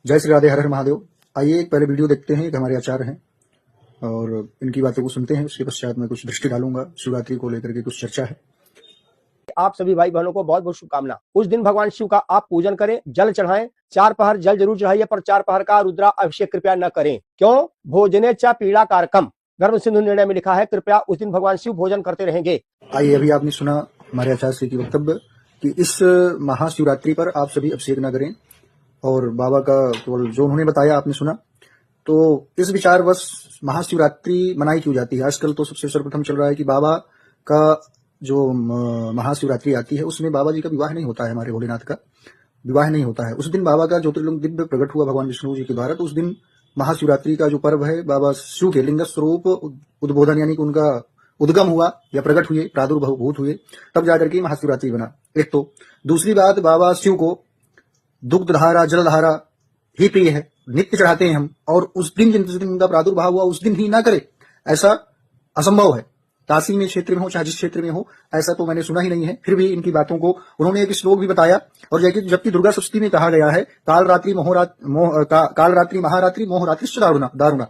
जय श्री राधे, हर हर महादेव। आइए एक पहले वीडियो देखते हैं। एक हमारे आचार्य हैं और इनकी बातों को सुनते हैं। उसके पश्चात मैं कुछ दृष्टि डालूंगा। शिवरात्रि को लेकर के कुछ चर्चा है। आप सभी भाई बहनों को बहुत बहुत शुभकामना। उस दिन भगवान शिव का आप पूजन करें, जल चढ़ाएं, 4 पहर जल जरूर चढ़ाइए, पर 4 पहर का रुद्रा अभिषेक कृपया न करें। क्यों? भोजने च पीड़ा कारकम, धर्म सिंधु निर्णय में लिखा है, कृपया उस दिन भगवान शिव भोजन करते रहेंगे। आइए, अभी आपने सुना हमारे आचार्य श्री की वक्तव्य कि इस महाशिवरात्रि पर आप सभी अभिषेक न करें और बाबा का केवल जो उन्होंने बताया आपने सुना। तो इस विचारवश महाशिवरात्रि मनाई क्यों जाती है? आजकल तो सबसे सर्वप्रथम चल रहा है कि बाबा का जो महाशिवरात्रि आती है उसमें बाबा जी का विवाह नहीं होता है, हमारे भोलेनाथ का विवाह नहीं होता है। उस दिन बाबा का ज्योतिर्लिंग दिव्य प्रकट हुआ भगवान विष्णु जी के द्वारा। तो उस दिन महाशिवरात्रि का जो पर्व है, बाबा शिव के लिंग स्वरूप उद्बोधन यानी कि उनका उद्गम हुआ या प्रकट हुए, प्रादुर्भूत हुए, तब जाकर के महाशिवरात्रि बना। एक तो दूसरी बात, बाबा शिव को दुग्ध धारा जलधारा ही प्रिय है, नित्य चढ़ाते हैं हम, और उस दिन जिस दिन उनका प्रादुर्भाव हुआ उस दिन ही ना करे, ऐसा असंभव है। काशी में क्षेत्र में हो चाहे जिस क्षेत्र में हो, ऐसा तो मैंने सुना ही नहीं है। फिर भी इनकी बातों को उन्होंने एक श्लोक भी बताया। और जबकि दुर्गा सप्तमी में कहा गया है काल रात्रि महारात्रि मोहरात्रिश्च दारुणा,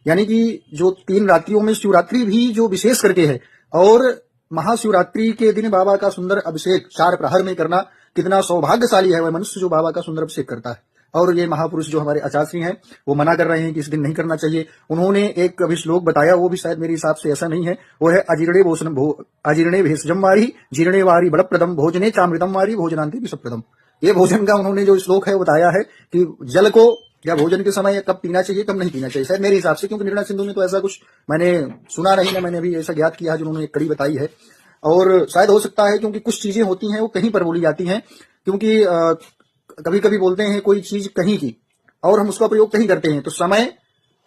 यानी कि जो 3 रात्रियों में शिवरात्रि भी जो विशेष करके है, और महाशिवरात्रि के दिन बाबा का सुंदर अभिषेक 4 प्रहर में करना कितना सौभाग्यशाली है वह मनुष्य जो बाबा का सुंदर अभिषेक करता है। और ये महापुरुष जो हमारे आचार्य हैं वो मना कर रहे हैं कि इस दिन नहीं करना चाहिए। उन्होंने एक अभी श्लोक बताया, वो भी शायद मेरे हिसाब से ऐसा नहीं है। वो है अजीर्णे भेषजम वारी जीर्णे वारी बलप्रदम भोजने चामृतम वारी भोजनांति विषप्रदम। ये भोजन का उन्होंने जो श्लोक है वो बताया है कि जल को या भोजन के समय कब पीना चाहिए कब नहीं पीना चाहिए, शायद मेरे हिसाब से, क्योंकि निर्णय सिंधु में तो ऐसा कुछ मैंने सुना नहीं ना, मैंने अभी ऐसा ज्ञात किया है जो उन्होंने एक कड़ी बताई है। और शायद हो सकता है क्योंकि कुछ चीजें होती हैं वो कहीं पर बोली जाती हैं, क्योंकि कभी कभी बोलते हैं कोई चीज कहीं की और हम उसका प्रयोग कहीं करते हैं, तो समय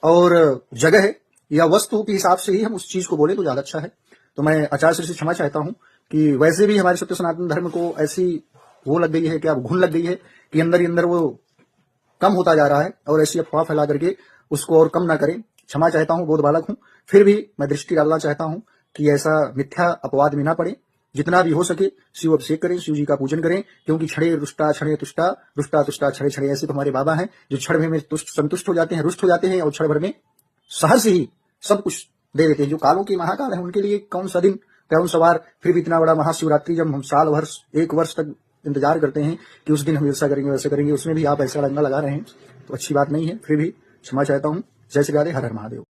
और जगह या वस्तु के हिसाब से ही हम उस चीज को बोले तो ज्यादा अच्छा है। तो मैं आचार्य से क्षमा चाहता हूं कि वैसे भी हमारे सत्य सनातन धर्म को ऐसी वो लग गई है, क्या घुन लग गई है कि अंदर ही अंदर वो कम होता जा रहा है, और ऐसी अफवाह फैला करके उसको और कम ना करें। क्षमा चाहता हूं, बहुत बालक हूं, फिर भी मैं दृष्टि डालना चाहता हूं कि ऐसा मिथ्या अपवाद में ना पड़े। जितना भी हो सके शिव अभिषेक करें, शिव जी का पूजन करें, क्योंकि क्षणे रुष्टा क्षणे तुष्टा रुष्टा तुष्टा क्षणे क्षणे, ऐसे तो हमारे बाबा हैं जो क्षण भर में संतुष्ट हो जाते हैं, रुष्ट हो जाते हैं, और क्षण भर में सहर्ष ही सब कुछ दे देते हैं। जो कालों की महाकाल है उनके लिए कौन सा दिन कौन सा वार, फिर भी इतना बड़ा महाशिवरात्रि जब हम साल भर 1 वर्ष तक इंतजार करते हैं कि उस दिन हम ऐसा करेंगे वैसा करेंगे, उसमें भी आप ऐसा डंगा लगा रहे हैं तो अच्छी बात नहीं है। फिर भी क्षमा चाहता हूँ। जय श्री राधे, हर हर महादेव।